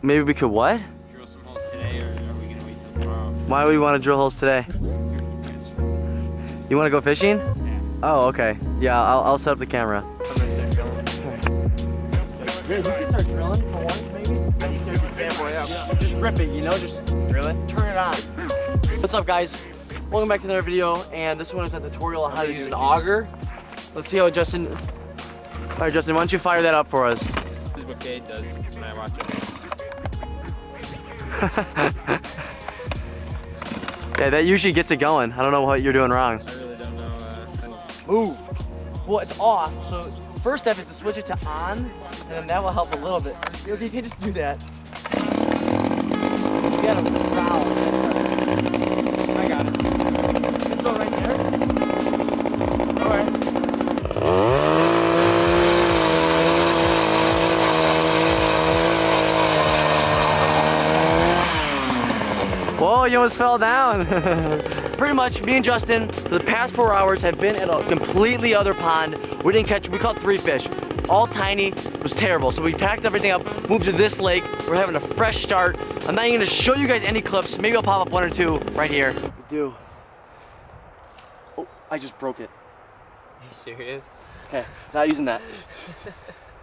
Maybe we could what? Drill some holes today, or are we gonna wait till tomorrow? Why would we want to drill holes today? You want to go fishing? Yeah. Oh, okay. Yeah, I'll set up the camera. I'm gonna start drilling. Yeah, you can start drilling for once, maybe. How do you start this bad boy up? Just rip it, you know, just Drill it? turn it on. What's up, guys? Welcome back to another video, and this one is a tutorial on how to use an auger. Let's see how Justin. All right, Justin, why don't you fire that up for us? This is what Cade does when I watch it. Yeah, that usually gets it going. I don't know what you're doing wrong. I really don't know. Move. Well, it's off, so first step is to switch it to on, and then that will help a little bit. You can just do that. You gotta growl. I got it. It's all right there. All right. Whoa, you almost fell down. Pretty much, me and Justin, for the past 4 hours, have been at a completely other pond. We caught 3 fish. All tiny, it was terrible. So we packed everything up, moved to this lake. We're having a fresh start. I'm not even gonna show you guys any clips. Maybe I'll pop up 1 or 2 right here. I do. Oh, I just broke it. Are you serious? Okay, not using that.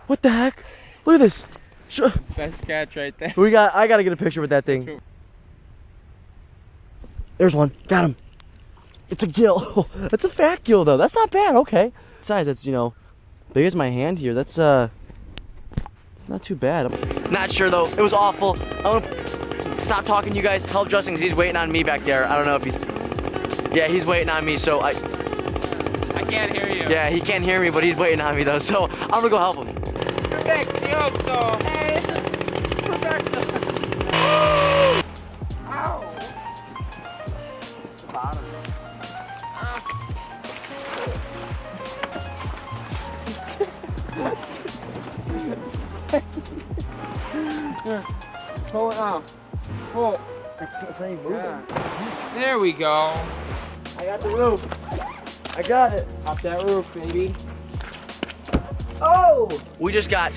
What the heck? Look at this. Sure. Best catch right there. I gotta get a picture with that thing. There's one. Got him. It's a gill. That's a fat gill, though. That's not bad. Okay. Besides, that's, you know, big as my hand here. That's, it's not too bad. Not sure, though. It was awful. I'm gonna stop talking to you guys. Help Justin, because he's waiting on me back there. I don't know if he's... Yeah, he's waiting on me, so I can't hear you. Yeah, he can't hear me, but he's waiting on me, though. So I'm gonna go help him. Perfecto. Hey. Perfecto. Ow. Bottom. Pull it out. Pull. I can't say move. Yeah. There we go. I got the rope. I got it. Off that roof, baby. Oh! We just got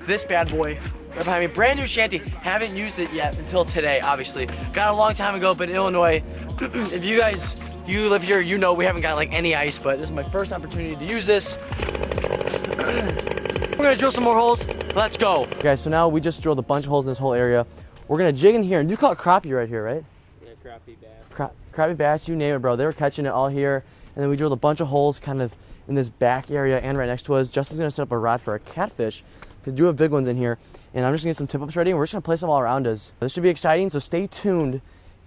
this bad boy right behind me. Brand new shanty. Haven't used it yet until today, obviously. Got it a long time ago, but in Illinois, if you live here, you know we haven't got like any ice, but this is my first opportunity to use this. We're gonna drill some more holes. Let's go. Guys, so now we just drilled a bunch of holes in this whole area. We're gonna jig in here, and you call it crappie right here, right? Yeah, crappie bass. Crappie bass, you name it, bro. They were catching it all here, and then we drilled a bunch of holes kind of in this back area and right next to us. Justin's gonna set up a rod for a catfish, because we do have big ones in here, and I'm just gonna get some tip-ups ready, and we're just gonna place them all around us. This should be exciting, so stay tuned.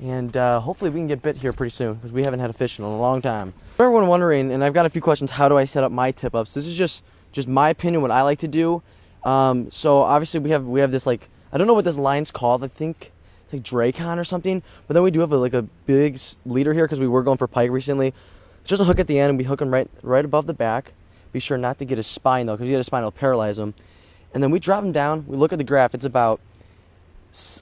And hopefully we can get bit here pretty soon, because we haven't had a fish in a long time. For everyone wondering, and I've got a few questions, how do I set up my tip-ups? This is just my opinion, what I like to do. So obviously we have this, like, I don't know what this line's called. I think it's like Dracon or something. But then we do have like a big leader here, because we were going for pike recently. It's just a hook at the end, and we hook him right above the back. Be sure not to get his spine, though, because if you get his spine, it'll paralyze him. And then we drop him down. We look at the graph. It's about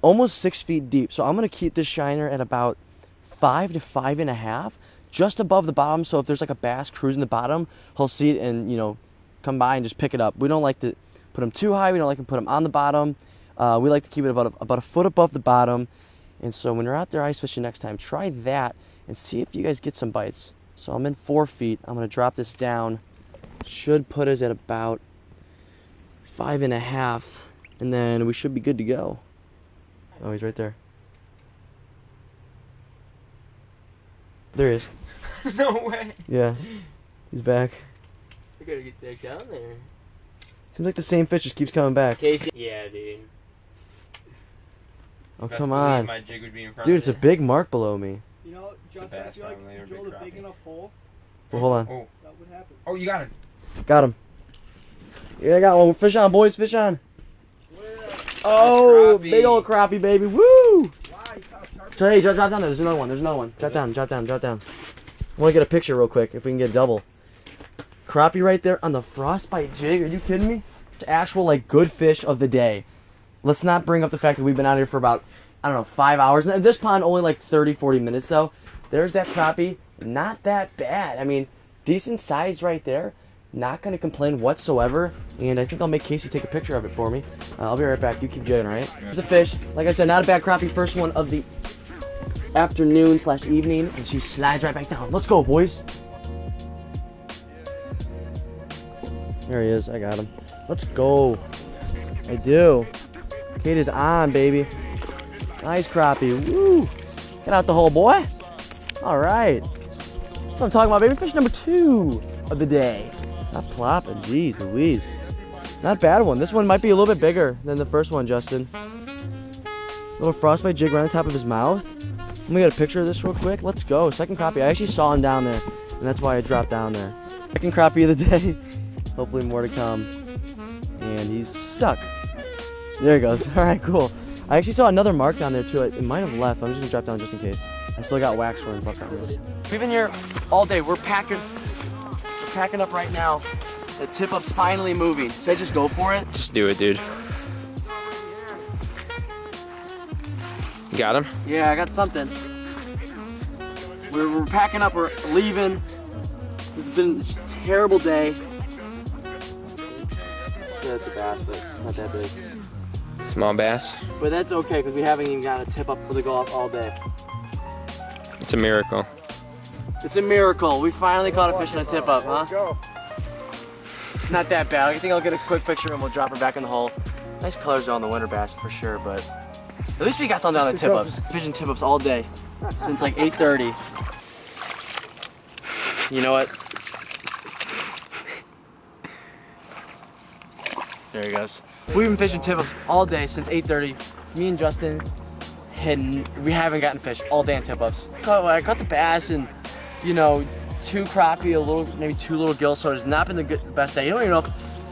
almost 6 feet deep. So I'm going to keep this shiner at about 5 to 5.5, just above the bottom. So if there's like a bass cruising the bottom, he'll see it and, you know, come by and just pick it up. We don't like to put them too high. We don't like to put them on the bottom. We like to keep it about a foot above the bottom. And so when you're out there ice fishing next time, try that and see if you guys get some bites. So I'm in 4 feet. I'm going to drop this down. Should put us at about 5.5, and then we should be good to go. Oh, he's right there. There he is. No way. Yeah, he's back. I gotta get back down there. Seems like the same fish just keeps coming back. Casey. Yeah, dude. Oh, come on. My jig would be in front Dude, of it's a big mark below me. You know, Justin, if you like drilled a big enough hole, Well, hold on. Oh. that would happen. Oh, you got it. Got him. Yeah, I got one. Fish on, boys. Fish on. Oh, big old crappie, baby. Woo! Wow, you caught a tarpon. So, hey, drop down there. There's another one. There's another one. Drop down, drop down, drop down. I want to get a picture real quick if we can get a double. Crappie right there on the frostbite jig. Are you kidding me? It's actual, like, good fish of the day. Let's not bring up the fact that we've been out here for about, I don't know, 5 hours. And this pond only like 30, 40 minutes, though. There's that crappie. Not that bad. I mean, decent size right there. Not gonna complain whatsoever, and I think I'll make Casey take a picture of it for me. I'll be right back. You keep jigging, alright? There's a fish. Like I said, not a bad crappie. First one of the afternoon/evening, and she slides right back down. Let's go, boys. There he is. I got him. Let's go. I do. Kate is on, baby. Nice crappie. Woo! Get out the hole, boy. All right. That's what I'm talking about, baby. Fish number 2 of the day. Not plopping. Jeez Louise. Not a bad one. This one might be a little bit bigger than the first one, Justin. Little frostbite jig right on top of his mouth. Let me get a picture of this real quick. Let's go. Second crappie. I actually saw him down there, and that's why I dropped down there. Second crappie of the day. Hopefully more to come. And he's stuck. There he goes. All right, cool. I actually saw another mark down there too. It might have left. I'm just gonna drop down just in case. I still got wax worms left on this. We've been here all day. We're packing up right now. The tip-up's finally moving. Should I just go for it? Just do it, dude. You got him? Yeah, I got something. We're packing up. We're leaving. It's been a terrible day. Yeah, it's a bass, but it's not that big. Small bass. But that's okay because we haven't even got a tip up for the golf all day. It's a miracle. It's a miracle. We finally caught a fish on a tip up, huh? Not that bad. I think I'll get a quick picture and we'll drop her back in the hole. Nice colors on the winter bass for sure, but at least we got something on the tip ups. Fishing tip ups all day since like 8:30. You know what? There he goes. We've been fishing tip ups all day since 8:30. Me and Justin we haven't gotten fish all day on tip ups. I caught the bass and, you know, 2 crappie, maybe 2 little gills, so it has not been the best day. You don't even know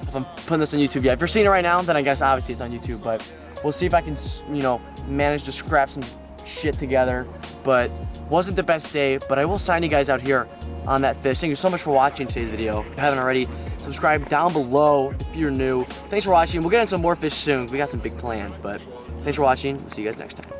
if I'm putting this on YouTube yet. If you're seeing it right now, then I guess obviously it's on YouTube, but we'll see if I can, you know, manage to scrap some shit together. But wasn't the best day, but I will sign you guys out here on that fish. Thank you so much for watching today's video. If you haven't already, subscribe down below if you're new. Thanks for watching. We'll get into some more fish soon. We got some big plans, but thanks for watching. We'll see you guys next time.